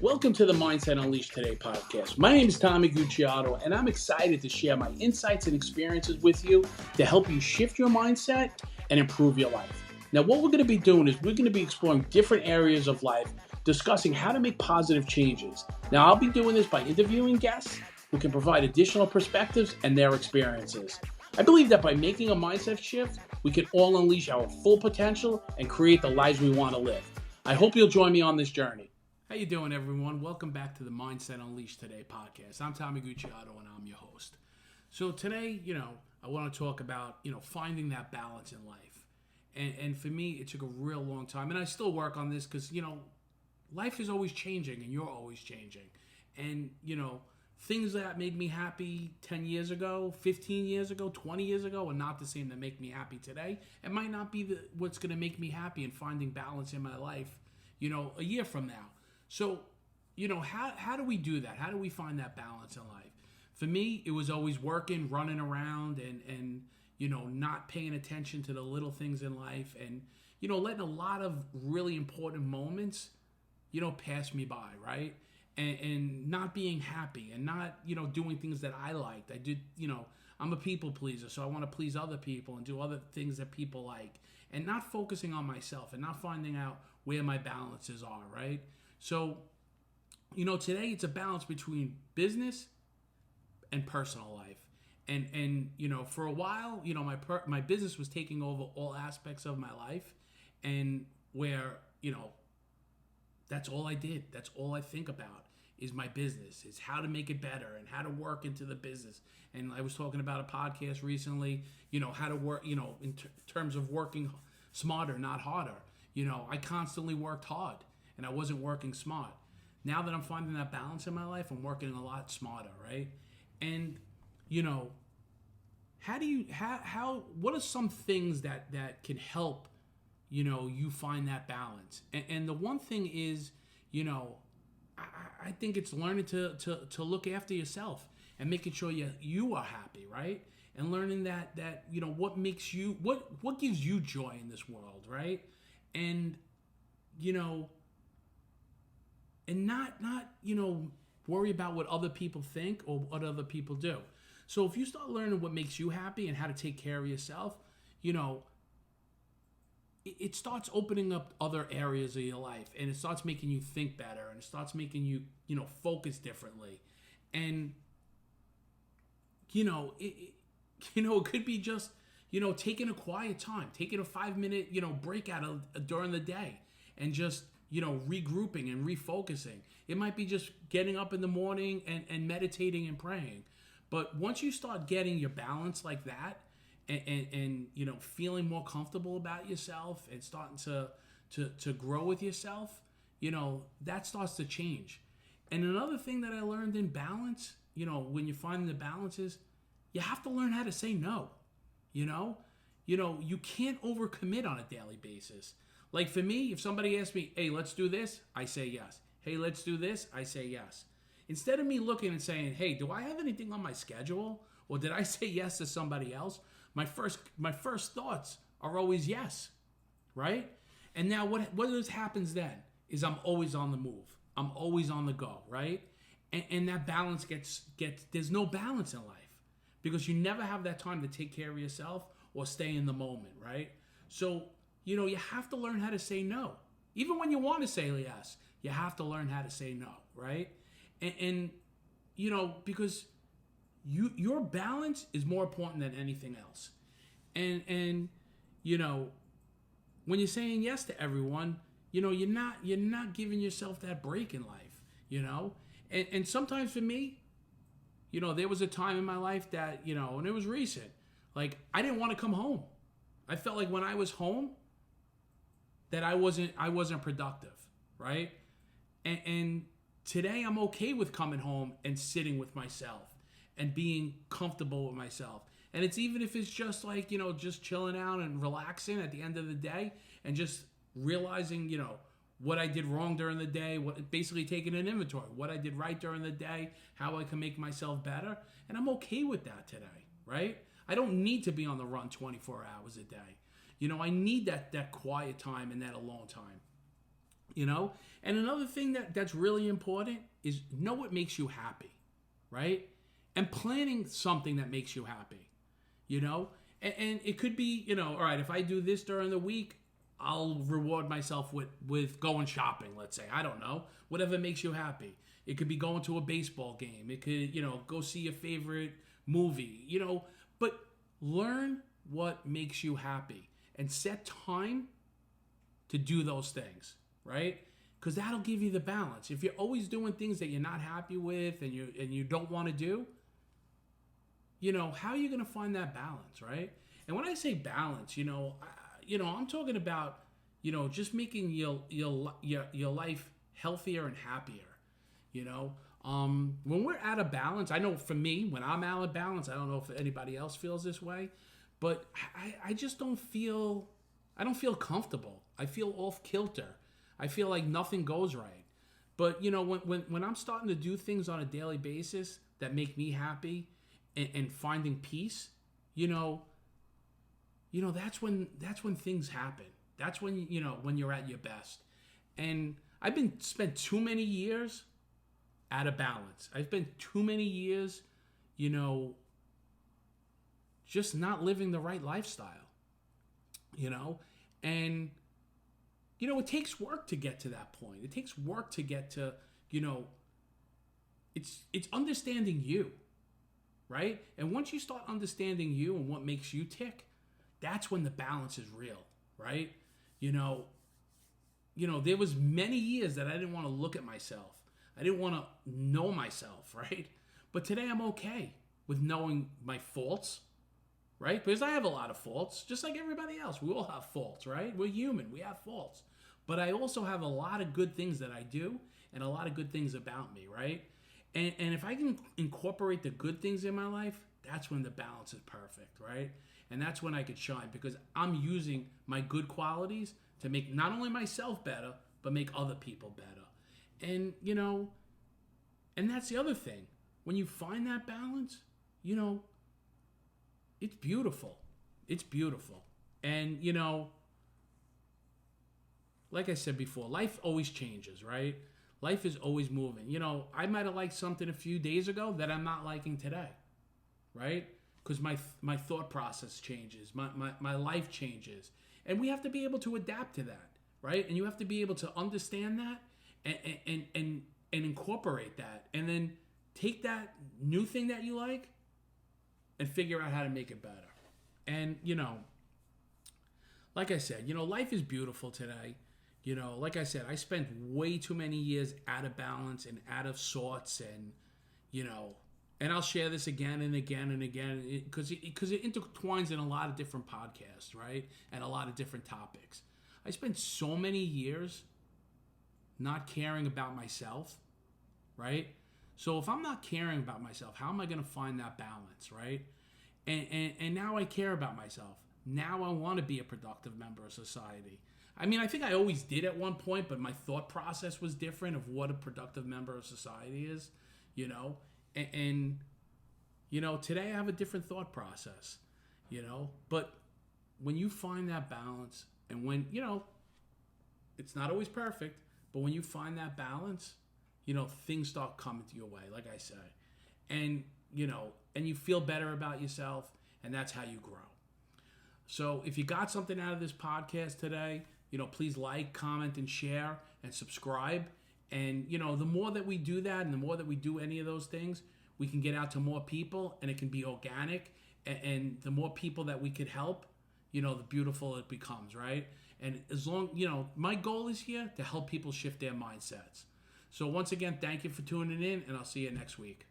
Welcome to the Mindset Unleashed Today podcast. My name is Tommy Gucciardo, and I'm excited to share my insights and experiences with you to help you shift your mindset and improve your life. Now, what we're going to be doing is we're going to be exploring different areas of life, discussing how to make positive changes. Now, I'll be doing this by interviewing guests who can provide additional perspectives and their experiences. I believe that by making a mindset shift, we can all unleash our full potential and create the lives we want to live. I hope you'll join me on this journey. How you doing, everyone? Welcome back to the Mindset Unleashed Today podcast. I'm Tommy Gucciardo, and I'm your host. So today, I want to talk about, finding that balance in life. And for me, it took a real long time. And I still work on this because, life is always changing, and you're always changing. And, things that made me happy 10 years ago, 15 years ago, 20 years ago are not the same that make me happy today. It might not be what's going to make me happy and finding balance in my life, a year from now. So, how do we do that? How do we find that balance in life? For me, it was always working, running around and not paying attention to the little things in life and, letting a lot of really important moments, pass me by, right? And not being happy and not, doing things that I liked. I did, I'm a people pleaser, so I want to please other people and do other things that people like and not focusing on myself and not finding out where my balances are, right? So, today it's a balance between business and personal life. And for a while, my business was taking over all aspects of my life and where, that's all I did. That's all I think about is my business. It's how to make it better and how to work into the business. And I was talking about a podcast recently, how to work, in terms of working smarter, not harder. I constantly worked hard and I wasn't working smart. Now that I'm finding that balance in my life, I'm working a lot smarter, right? And, what are some things that can help, you find that balance? And the one thing is, I think it's learning to look after yourself and making sure you are happy, right? And learning that what makes you, what gives you joy in this world, right? And, and not worry about what other people think or what other people do. So if you start learning what makes you happy and how to take care of yourself, it starts opening up other areas of your life and it starts making you think better and it starts making you, focus differently. And, it could be just, taking a quiet time, taking a 5-minute, break out during the day and just, regrouping and refocusing. It might be just getting up in the morning and meditating and praying. But once you start getting your balance like that and feeling more comfortable about yourself and starting to grow with yourself, that starts to change. And another thing that I learned in balance, when you're finding the balance is you have to learn how to say no. You can't overcommit on a daily basis. Like for me, if somebody asks me, hey, let's do this, I say yes. Hey, let's do this, I say yes. Instead of me looking and saying, hey, do I have anything on my schedule? Or did I say yes to somebody else? My first thoughts are always yes, right? And now what happens then is I'm always on the move. I'm always on the go, right? And that balance gets there's no balance in life because you never have that time to take care of yourself or stay in the moment, right? So, you have to learn how to say no. Even when you want to say yes, you have to learn how to say no, right? And because your balance is more important than anything else. And when you're saying yes to everyone, you're not giving yourself that break in life, And sometimes for me, there was a time in my life that, and it was recent, like I didn't want to come home. I felt like when I was home that I wasn't productive, right? And today I'm okay with coming home and sitting with myself and being comfortable with myself. And it's even if it's just like, just chilling out and relaxing at the end of the day and just realizing, what I did wrong during the day, basically taking an inventory, what I did right during the day, how I can make myself better. And I'm okay with that today, right? I don't need to be on the run 24 hours a day. I need that quiet time and that alone time. you know. And another thing that's really important is know what makes you happy, right? And planning something that makes you happy, you know. And it could be, you know, all right, if I do this during the week, I'll reward myself with going shopping, let's say. I don't know. Whatever makes you happy. It could be going to a baseball game. It could, you know, go see your favorite movie, you know. But learn what makes you happy and set time to do those things, right? Because that'll give you the balance. If you're always doing things that you're not happy with and you don't want to do, you know, how are you going to find that balance, right? And when I say balance, I'm talking about, you know, just making your life healthier and happier. You know, when we're out of balance, I know for me, when I'm out of balance, I don't know if anybody else feels this way, but I just don't feel comfortable. I feel off kilter. I feel like nothing goes right. But you know, when I'm starting to do things on a daily basis that make me happy and finding peace, you know, that's when things happen. That's when, you know, when you're at your best. And I've spent too many years out of balance. I've spent too many years, you know, just not living the right lifestyle, you know, and you know, it takes work to get to that point. It takes work to get to, you know, it's understanding you, right? And once you start understanding you and what makes you tick, that's when the balance is real, right? You know, there was many years that I didn't want to look at myself. I didn't want to know myself, right? But today I'm okay with knowing my faults, right? Because I have a lot of faults, just like everybody else. We all have faults, right? We're human. We have faults. But I also have a lot of good things that I do and a lot of good things about me, right? And if I can incorporate the good things in my life, that's when the balance is perfect, right? And that's when I could shine because I'm using my good qualities to make not only myself better, but make other people better. And, you know, and that's the other thing. When you find that balance, you know, it's beautiful. It's beautiful. And, you know, like I said before, life always changes, right? Life is always moving. You know, I might have liked something a few days ago that I'm not liking today, right? Because my thought process changes, my life changes. And we have to be able to adapt to that, right? And you have to be able to understand that and incorporate that. And then take that new thing that you like and figure out how to make it better. And, you know, like I said, you know, life is beautiful today. You know, like I said, I spent way too many years out of balance and out of sorts and, you know, and I'll share this again and again and again because it intertwines in a lot of different podcasts, right? And a lot of different topics. I spent so many years not caring about myself, right? So if I'm not caring about myself, how am I going to find that balance, right? And now I care about myself. Now I want to be a productive member of society. I mean, I think I always did at one point, but my thought process was different of what a productive member of society is, you know? And you know, today I have a different thought process, you know? But when you find that balance and when, you know, it's not always perfect, but when you find that balance, you know, things start coming to your way, like I say. And, you know, and you feel better about yourself, and that's how you grow. So if you got something out of this podcast today, you know, please like, comment, and share, and subscribe. And, you know, the more that we do that and the more that we do any of those things, we can get out to more people and it can be organic. And the more people that we could help, you know, the beautiful it becomes, right? And as long, you know, my goal is here to help people shift their mindsets. So once again, thank you for tuning in and I'll see you next week.